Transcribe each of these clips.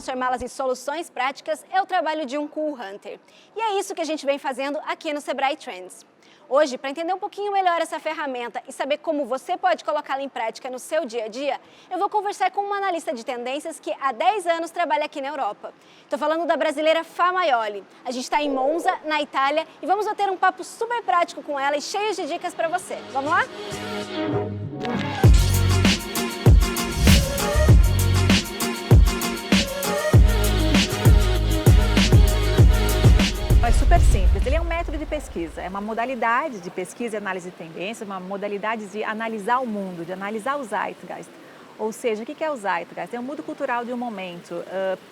transformá-las em soluções práticas é o trabalho de um Cool Hunter. E é isso que a gente vem fazendo aqui no Sebrae Trends. Hoje, para entender um pouquinho melhor essa ferramenta e saber como você pode colocá-la em prática no seu dia a dia, eu vou conversar com uma analista de tendências que há 10 anos trabalha aqui na Europa. Estou falando da brasileira Fá Maioli. A gente está em Monza, na Itália, e vamos bater um papo super prático com ela e cheio de dicas para você. Vamos lá? É super simples, ele é um método de pesquisa, é uma modalidade de pesquisa e análise de tendências, uma modalidade de analisar o mundo, de analisar o Zeitgeist. Ou seja, o que é o Zeitgeist? É um mundo cultural de um momento,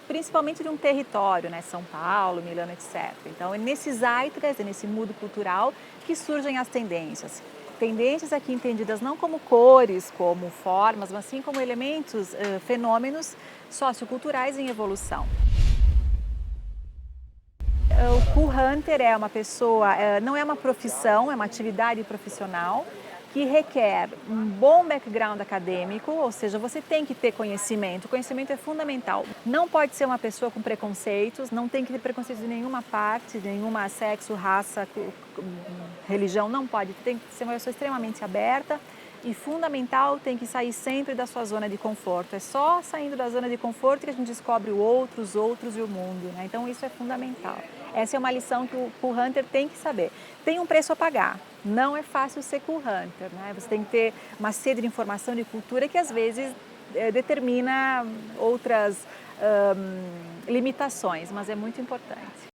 principalmente de um território, né? São Paulo, Milano, etc. Então é nesse Zeitgeist, é nesse mundo cultural que surgem as tendências. Tendências aqui entendidas não como cores, como formas, mas sim como elementos, fenômenos socioculturais em evolução. O Cool Hunter é uma pessoa, não é uma profissão, é uma atividade profissional que requer um bom background acadêmico, ou seja, você tem que ter conhecimento, o conhecimento é fundamental. Não pode ser uma pessoa com preconceitos, não tem que ter preconceitos de nenhuma parte, de nenhuma sexo, raça, religião, não pode, tem que ser uma pessoa extremamente aberta. E fundamental, tem que sair sempre da sua zona de conforto. É só saindo da zona de conforto que a gente descobre o outro, os outros e o mundo, né? Então isso é fundamental. Essa é uma lição que o Cool Hunter tem que saber. Tem um preço a pagar. Não é fácil ser Cool Hunter, né? Você tem que ter uma sede de informação, de cultura que às vezes determina outras limitações, mas é muito importante.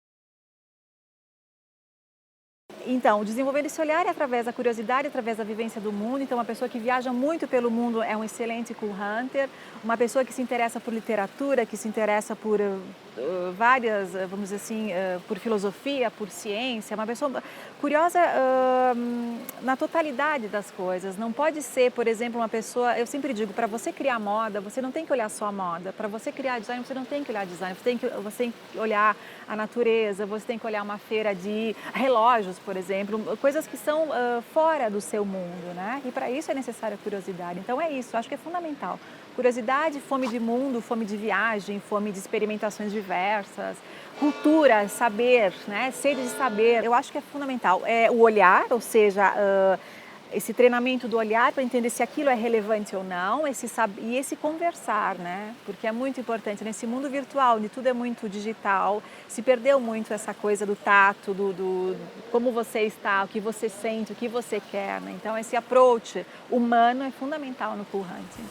Então, desenvolvendo esse olhar é através da curiosidade, através da vivência do mundo. Então, uma pessoa que viaja muito pelo mundo é um excelente Cool Hunter. Uma pessoa que se interessa por literatura, que se interessa por várias, vamos dizer assim, por filosofia, por ciência. Uma pessoa curiosa na totalidade das coisas. Não pode ser, por exemplo, uma pessoa... Eu sempre digo, para você criar moda, você não tem que olhar só a moda. Para você criar design, você não tem que olhar design. Você tem que olhar a natureza, você tem que olhar uma feira de relógios, por exemplo, coisas que são fora do seu mundo, né? E para isso é necessária a curiosidade. Então é isso, acho que é fundamental. Curiosidade, fome de mundo, fome de viagem, fome de experimentações diversas, cultura, saber, né? Sede de saber. Eu acho que é fundamental. É o olhar, ou seja, esse treinamento do olhar para entender se aquilo é relevante ou não, e esse conversar, né? Porque é muito importante nesse mundo virtual, onde tudo é muito digital, se perdeu muito essa coisa do tato, do como você está, o que você sente, o que você quer, né? Então esse approach humano é fundamental no Cool Hunting.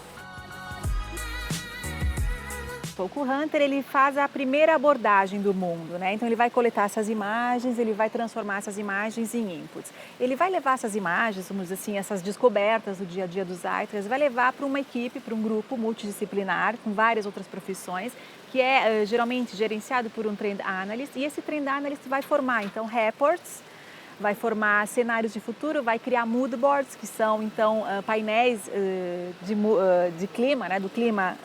O Cool Hunter, ele faz a primeira abordagem do mundo, né? Então ele vai coletar essas imagens, ele vai transformar essas imagens em inputs. Ele vai levar essas imagens, vamos dizer assim, essas descobertas do dia a dia dos Zeitgeist, vai levar para uma equipe, para um grupo multidisciplinar, com várias outras profissões, que é geralmente gerenciado por um Trend Analyst, e esse Trend Analyst vai formar, então, reports, vai formar cenários de futuro, vai criar mood boards, que são então painéis de clima, né, do clima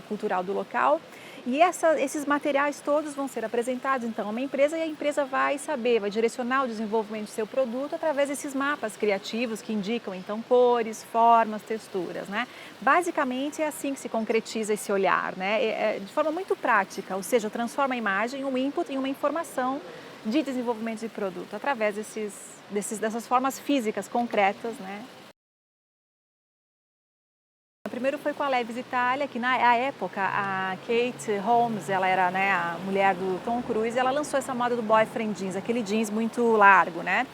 cultural do local. E esses materiais todos vão ser apresentados então a uma empresa, e a empresa vai saber, vai direcionar o desenvolvimento do seu produto através desses mapas criativos que indicam então cores, formas, texturas, né? Basicamente é assim que se concretiza esse olhar, né? De forma muito prática, ou seja, transforma a imagem, um input, em uma informação de desenvolvimento de produto, através dessas formas físicas concretas, né? O primeiro foi com a Levi's Itália, que na época a Kate Holmes, ela era, né, a mulher do Tom Cruise, e ela lançou essa moda do boyfriend jeans, aquele jeans muito largo, né?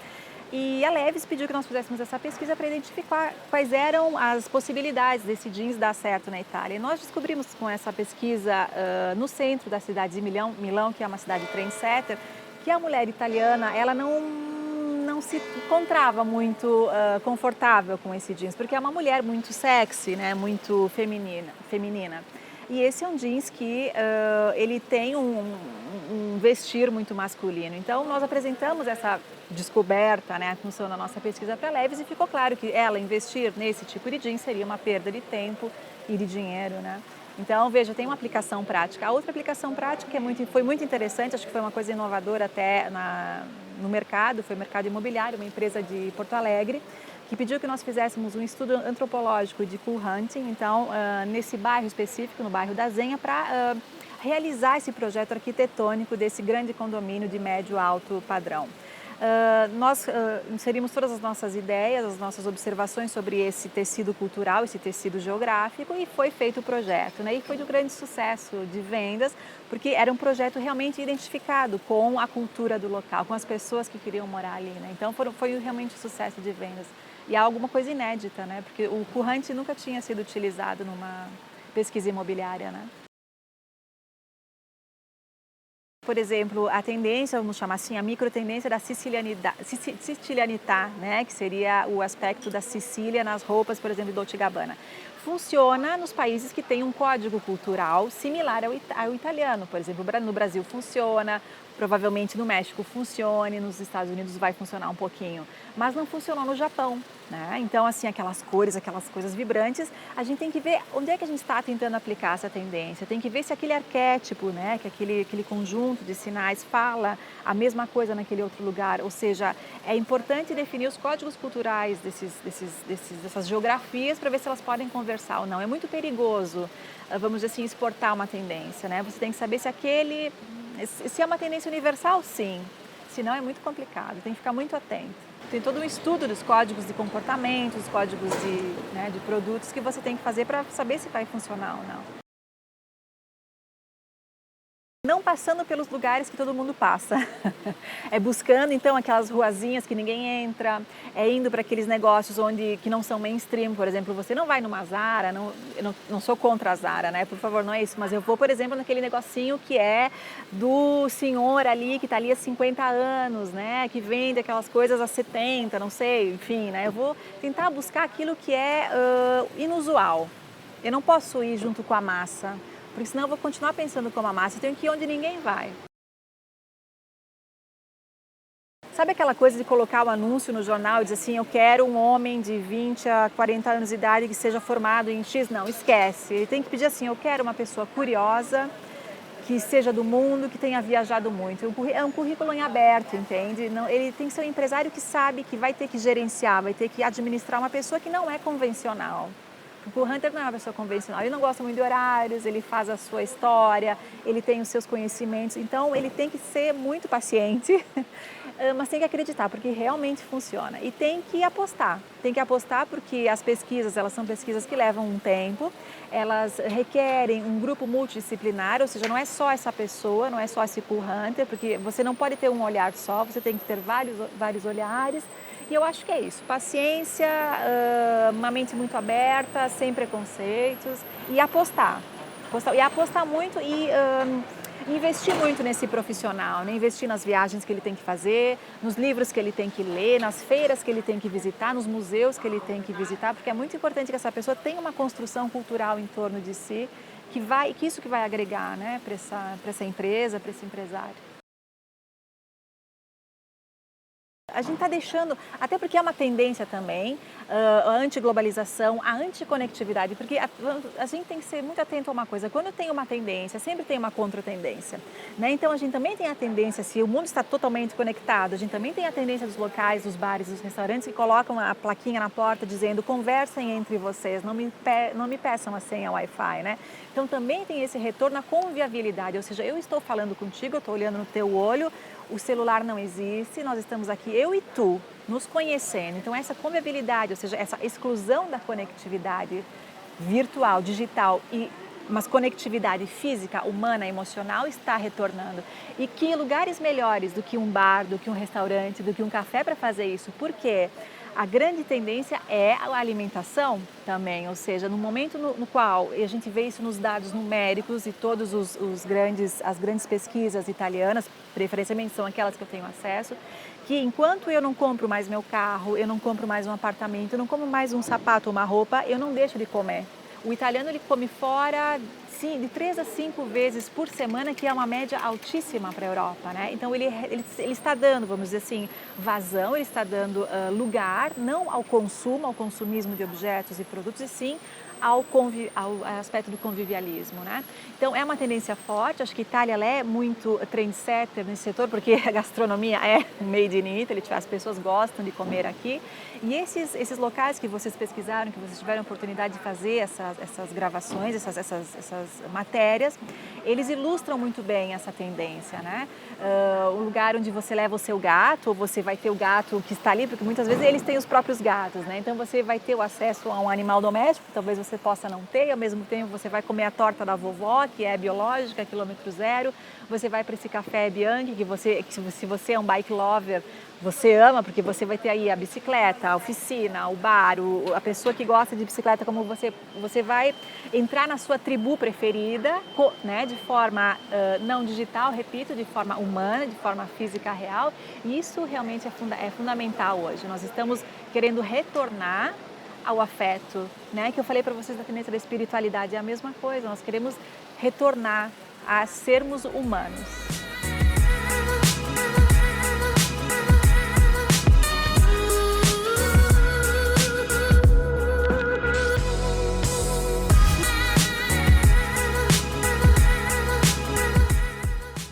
E a Levi's pediu que nós fizéssemos essa pesquisa para identificar quais eram as possibilidades desse jeans dar certo na Itália. E nós descobrimos com essa pesquisa no centro da cidade de Milão, que é uma cidade trendsetter, que a mulher italiana, ela não se encontrava muito confortável com esse jeans, porque é uma mulher muito sexy, né, muito feminina. E esse é um jeans que ele tem um vestir muito masculino. Então, nós apresentamos essa descoberta, né, a função da nossa pesquisa para a Levi's, e ficou claro que ela investir nesse tipo de jeans seria uma perda de tempo e de dinheiro, né? Então, veja, tem uma aplicação prática. A outra aplicação prática que foi muito interessante, acho que foi uma coisa inovadora até no mercado, foi o mercado imobiliário, uma empresa de Porto Alegre, que pediu que nós fizéssemos um estudo antropológico de Cool Hunting, então, nesse bairro específico, no bairro da Zenha, para realizar esse projeto arquitetônico desse grande condomínio de médio alto padrão. Nós inserimos todas as nossas ideias, as nossas observações sobre esse tecido cultural, esse tecido geográfico, e foi feito o projeto, né? E foi de um grande sucesso de vendas, porque era um projeto realmente identificado com a cultura do local, com as pessoas que queriam morar ali, né? Então foi realmente um sucesso de vendas. E é alguma coisa inédita, né? Porque o Courant nunca tinha sido utilizado numa pesquisa imobiliária, né? Por exemplo, a tendência, vamos chamar assim, a microtendência da sicilianità, né, que seria o aspecto da Sicília nas roupas, por exemplo, Dolce & Gabbana. Funciona nos países que têm um código cultural similar ao italiano. Por exemplo, no Brasil funciona, provavelmente no México funcione, nos Estados Unidos vai funcionar um pouquinho, mas não funcionou no Japão, né? Então, assim, aquelas cores, aquelas coisas vibrantes, a gente tem que ver onde é que a gente está tentando aplicar essa tendência, tem que ver se aquele arquétipo, né, que aquele conjunto de sinais fala a mesma coisa naquele outro lugar, ou seja, é importante definir os códigos culturais dessas geografias para ver se elas podem conversar ou não. É muito perigoso, vamos dizer assim, exportar uma tendência, né? Você tem que saber se é uma tendência universal, sim, senão é muito complicado, tem que ficar muito atento. Tem todo um estudo dos códigos de comportamento, dos códigos de produtos que você tem que fazer para saber se vai funcionar ou não. Não passando pelos lugares que todo mundo passa, é buscando então aquelas ruazinhas que ninguém entra, é indo para aqueles negócios que não são mainstream, por exemplo, você não vai numa Zara, eu não sou contra a Zara, né, por favor, não é isso, mas eu vou, por exemplo, naquele negocinho que é do senhor ali, que está ali há 50 anos, né, que vende aquelas coisas há 70, não sei, enfim, né, eu vou tentar buscar aquilo que é inusual, eu não posso ir junto com a massa, porque senão eu vou continuar pensando como a massa, eu tenho que ir onde ninguém vai. Sabe aquela coisa de colocar o anúncio no jornal e dizer assim, eu quero um homem de 20 a 40 anos de idade que seja formado em X? Não, esquece. Ele tem que pedir assim, eu quero uma pessoa curiosa, que seja do mundo, que tenha viajado muito. É um currículo em aberto, entende? Não, ele tem que ser um empresário que sabe que vai ter que gerenciar, vai ter que administrar uma pessoa que não é convencional. O Hunter não é uma pessoa convencional, ele não gosta muito de horários, ele faz a sua história, ele tem os seus conhecimentos, então ele tem que ser muito paciente, mas tem que acreditar, porque realmente funciona. E tem que apostar porque as pesquisas, elas são pesquisas que levam um tempo, elas requerem um grupo multidisciplinar, ou seja, não é só essa pessoa, não é só esse Cool Hunter, porque você não pode ter um olhar só, você tem que ter vários olhares. E eu acho que é isso, paciência, uma mente muito aberta, sem preconceitos e apostar muito e investir muito nesse profissional, né? Investir nas viagens que ele tem que fazer, nos livros que ele tem que ler, nas feiras que ele tem que visitar, nos museus que ele tem que visitar, porque é muito importante que essa pessoa tenha uma construção cultural em torno de si, que isso que vai agregar, né, para essa empresa, para esse empresário. A gente está deixando, até porque é uma tendência também, a antiglobalização, a anticonectividade, porque a gente tem que ser muito atento a uma coisa, quando tem uma tendência, sempre tem uma contra-tendência, né? Então a gente também tem a tendência, se o mundo está totalmente conectado, a gente também tem a tendência dos locais, dos bares, dos restaurantes que colocam a plaquinha na porta dizendo conversem entre vocês, não me peçam a senha Wi-Fi, né? Então também tem esse retorno à convivialidade, ou seja, eu estou falando contigo, eu estou olhando no teu olho, o celular não existe, nós estamos aqui, eu e tu, nos conhecendo. Então essa convivialidade, ou seja, essa exclusão da conectividade virtual, digital, mas conectividade física, humana, emocional está retornando. E que lugares melhores do que um bar, do que um restaurante, do que um café para fazer isso? Por quê? A grande tendência é a alimentação também, ou seja, no momento no qual a gente vê isso nos dados numéricos e todas as grandes pesquisas italianas, preferencialmente são aquelas que eu tenho acesso, que enquanto eu não compro mais meu carro, eu não compro mais um apartamento, eu não compro mais um sapato ou uma roupa, eu não deixo de comer. O italiano ele come fora de 3 a 5 vezes por semana, que é uma média altíssima para a Europa, né? Então ele está dando, vamos dizer assim, vazão, ele está dando lugar, não ao consumo, ao consumismo de objetos e produtos, e sim ao aspecto do convivialismo, né? Então é uma tendência forte, acho que a Itália ela é muito trendsetter nesse setor, porque a gastronomia é made in Italy, as pessoas gostam de comer aqui, e esses locais que vocês pesquisaram, que vocês tiveram a oportunidade de fazer essas gravações, essas matérias, eles ilustram muito bem essa tendência, né? O lugar onde você leva o seu gato, ou você vai ter o gato que está ali, porque muitas vezes eles têm os próprios gatos, né? Então você vai ter o acesso a um animal doméstico, talvez você possa não ter, ao mesmo tempo você vai comer a torta da vovó, que é biológica, quilômetro zero, você vai para esse café Bianchi, que se você é um bike lover, você ama, porque você vai ter aí a bicicleta, a oficina, o bar, a pessoa que gosta de bicicleta como você vai entrar na sua tribo preferida, né, de forma não digital, repito, de forma humana, de forma física real. E isso realmente é fundamental hoje. Nós estamos querendo retornar ao afeto, né, que eu falei para vocês da tendência da espiritualidade, é a mesma coisa, nós queremos retornar a sermos humanos.